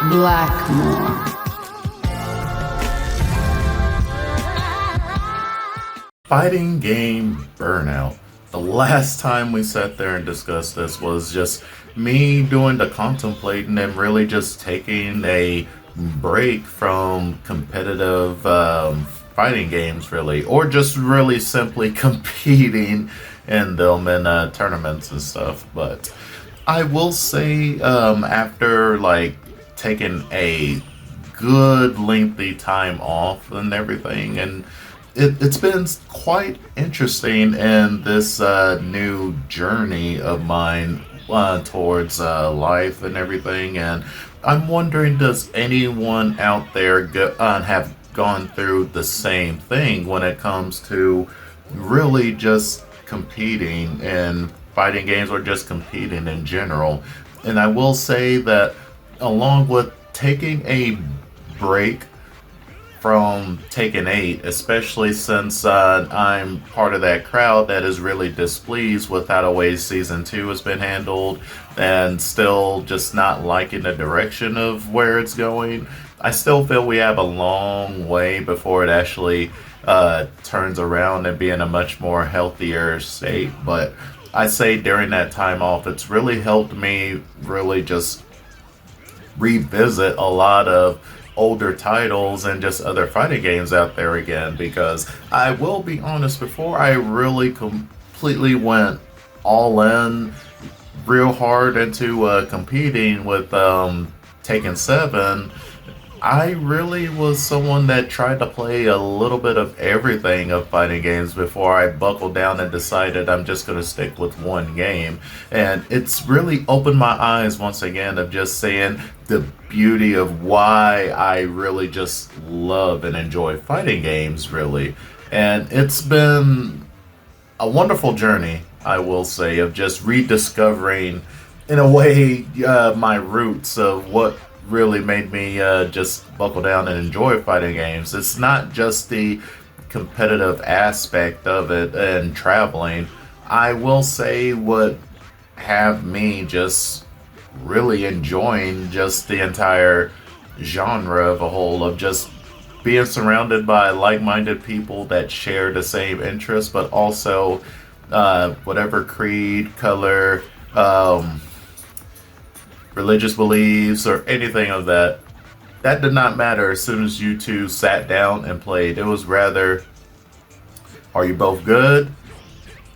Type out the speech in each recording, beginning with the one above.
Blackmore. Fighting game burnout. The last time we sat there and discussed this was just me doing the contemplating and really just taking a break from competitive fighting games, really, or just really simply competing in them in tournaments and stuff. But I will say, after like taking a good lengthy time off and everything, and it's been quite interesting in this new journey of mine towards life and everything. And I'm wondering, does anyone out there have gone through the same thing when it comes to really just competing in fighting games or just competing in general? And I will say that along with taking a break from Taken 8, especially since I'm part of that crowd that is really displeased with how the way Season 2 has been handled and still just not liking the direction of where it's going. I still feel we have a long way before it actually turns around and be in a much more healthier state. But I say during that time off, it's really helped me really just revisit a lot of older titles and just other fighting games out there again, because I will be honest, before I really completely went all in real hard into competing with Taken 7, I really was someone that tried to play a little bit of everything of fighting games before I buckled down and decided I'm just going to stick with one game. And it's really opened my eyes once again of just seeing the beauty of why I really just love and enjoy fighting games, really. And it's been a wonderful journey, I will say, of just rediscovering, in a way, my roots of what really made me just buckle down and enjoy fighting games. It's not just the competitive aspect of it and traveling. I will say what have me just really enjoying just the entire genre of a whole, of just being surrounded by like-minded people that share the same interests, but also whatever creed, color, religious beliefs, or anything of that. That did not matter as soon as you two sat down and played. It was rather, are you both good?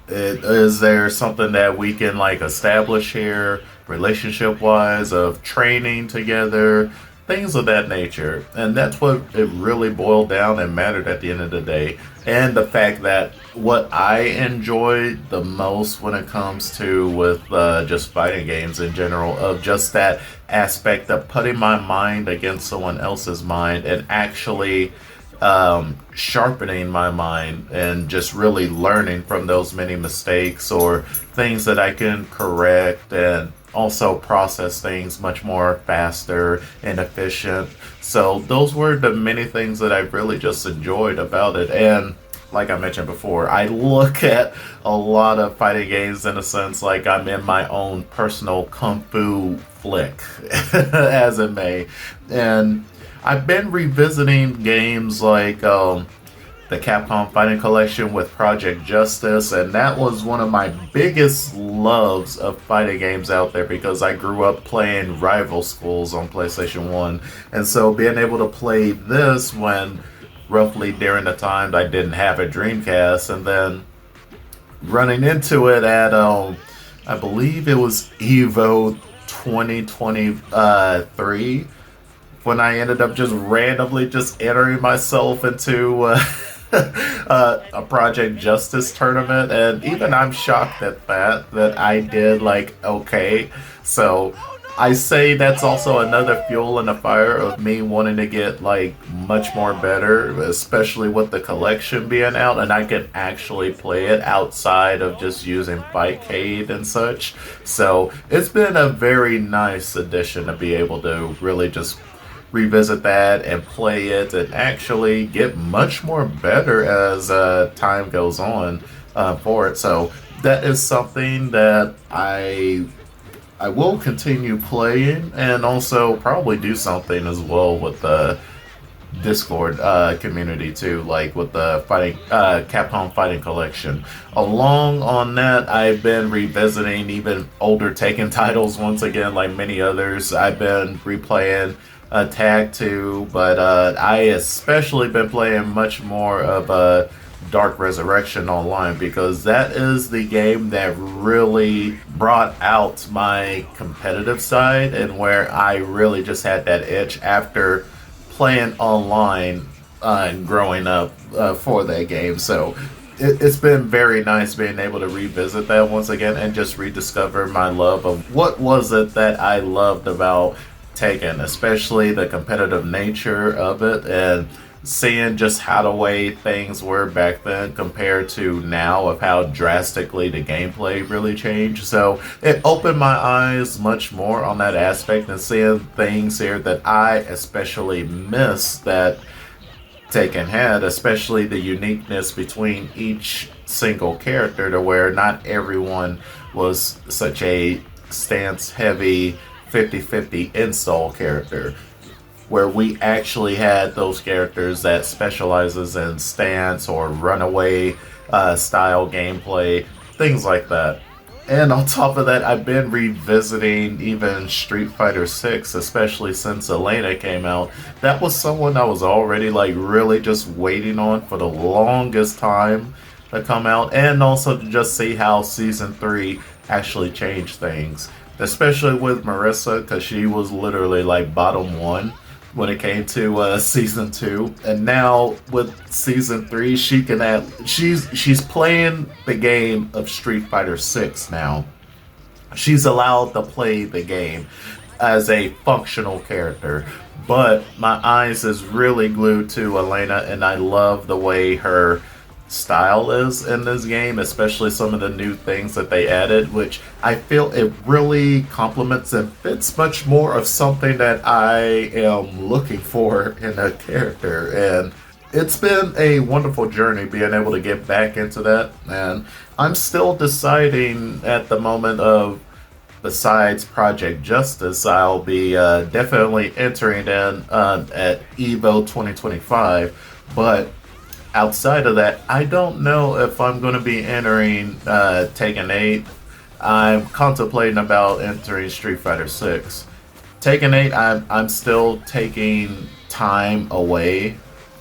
Is there something that we can like establish here, relationship-wise, of training together, things of that nature. And that's what it really boiled down and mattered at the end of the day. And the fact that what I enjoy the most when it comes to with just fighting games in general, of just that aspect of putting my mind against someone else's mind and actually sharpening my mind and just really learning from those many mistakes or things that I can correct, and also process things much more faster and efficient. So those were the many things that I really just enjoyed about it. And like I mentioned before, I look at a lot of fighting games in a sense like I'm in my own personal kung fu flick, as it may. And I've been revisiting games like the Capcom Fighting Collection with Project Justice, and that was one of my biggest loves of fighting games out there, because I grew up playing Rival Schools on PlayStation 1. And so being able to play this when roughly during the time I didn't have a Dreamcast, and then running into it at I believe it was EVO 2023, when I ended up just randomly just entering myself into a Project Justice tournament. And even I'm shocked at that I did like okay. So I say that's also another fuel in the fire of me wanting to get like much more better, especially with the collection being out and I can actually play it outside of just using Fightcade and such. So it's been a very nice addition to be able to really just revisit that and play it and actually get much more better as time goes on for it. So that is something that I I will continue playing and also probably do something as well with the Discord community too, like with the fighting Capcom Fighting Collection. Along on that, I've been revisiting even older Taken titles once again, like many others. I've been replaying Tag 2, but I especially been playing much more of Dark Resurrection Online because that is the game that really brought out my competitive side and where I really just had that itch after playing online and growing up for that game. So it's been very nice being able to revisit that once again and just rediscover my love of what was it that I loved about Taken, especially the competitive nature of it and seeing just how the way things were back then compared to now of how drastically the gameplay really changed. So it opened my eyes much more on that aspect and seeing things here that I especially miss that Taken had, especially the uniqueness between each single character to where not everyone was such a stance heavy 50-50 install character, where we actually had those characters that specializes in stance or runaway style gameplay, things like that. And on top of that, I've been revisiting even Street Fighter 6, especially since Elena came out. That was someone I was already like really just waiting on for the longest time to come out, and also to just see how Season 3 actually changed things. Especially with Marissa, because she was literally like bottom one when it came to season 2, and now with season 3 she can add, she's playing the game of Street Fighter 6 now. She's allowed to play the game as a functional character, but my eyes is really glued to Elena, and I love the way her style is in this game, especially some of the new things that they added, which I feel it really complements and fits much more of something that I am looking for in a character. And it's been a wonderful journey being able to get back into that, and I'm still deciding at the moment of, besides Project Justice, I'll be definitely entering in at EVO 2025, but outside of that, I don't know if I'm going to be entering Taken 8. I'm contemplating about entering Street Fighter 6. Taken 8, I'm still taking time away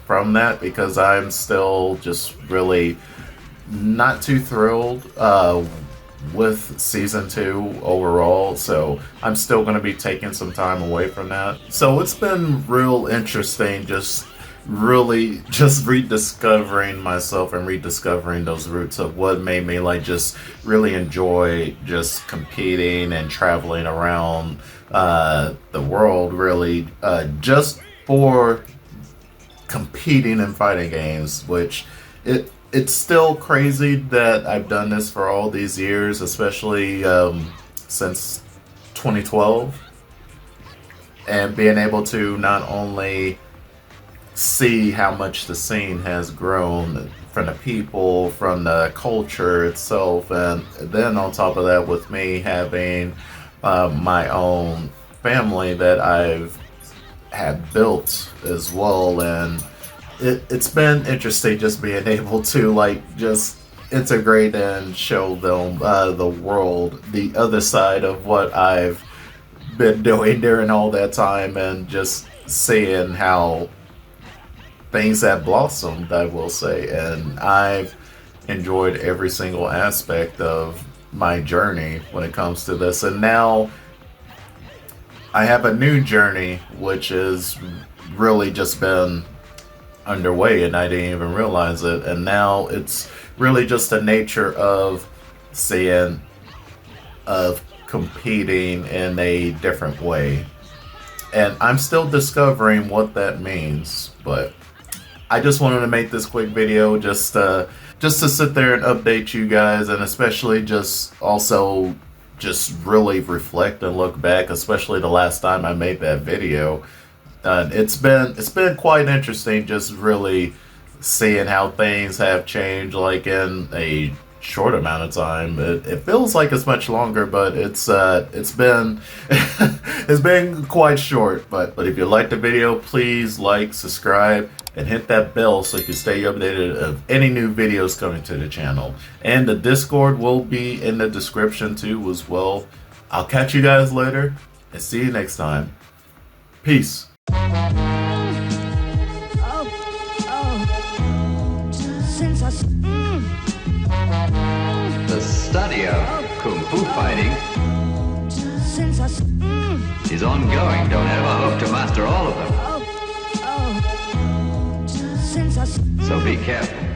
from that because I'm still just really not too thrilled with Season 2 overall, so I'm still going to be taking some time away from that. So it's been real interesting just really just rediscovering myself and rediscovering those roots of what made me like just really enjoy just competing and traveling around the world, really just for competing in fighting games, which it's still crazy that I've done this for all these years, especially since 2012, and being able to not only see how much the scene has grown from the people, from the culture itself, and then on top of that, with me having my own family that I've had built as well, and it's been interesting just being able to like just integrate and show them the world, the other side of what I've been doing during all that time, and just seeing how things have blossomed, I will say. And I've enjoyed every single aspect of my journey when it comes to this. And now I have a new journey, which has really just been underway, and I didn't even realize it. And now it's really just the nature of seeing, of competing in a different way. And I'm still discovering what that means, but I just wanted to make this quick video just to sit there and update you guys, and especially just also just really reflect and look back, especially the last time I made that video. It's been quite interesting just really seeing how things have changed, like in a short amount of time. It feels like it's much longer, but it's been it's been quite short. But if you like the video, please like, subscribe, and hit that bell so you can stay updated of any new videos coming to the channel. And the Discord will be in the description too as well. I'll catch you guys later and see you next time. Peace. The study of Kung Fu fighting is ongoing. Don't ever hope to master all of them. So be careful.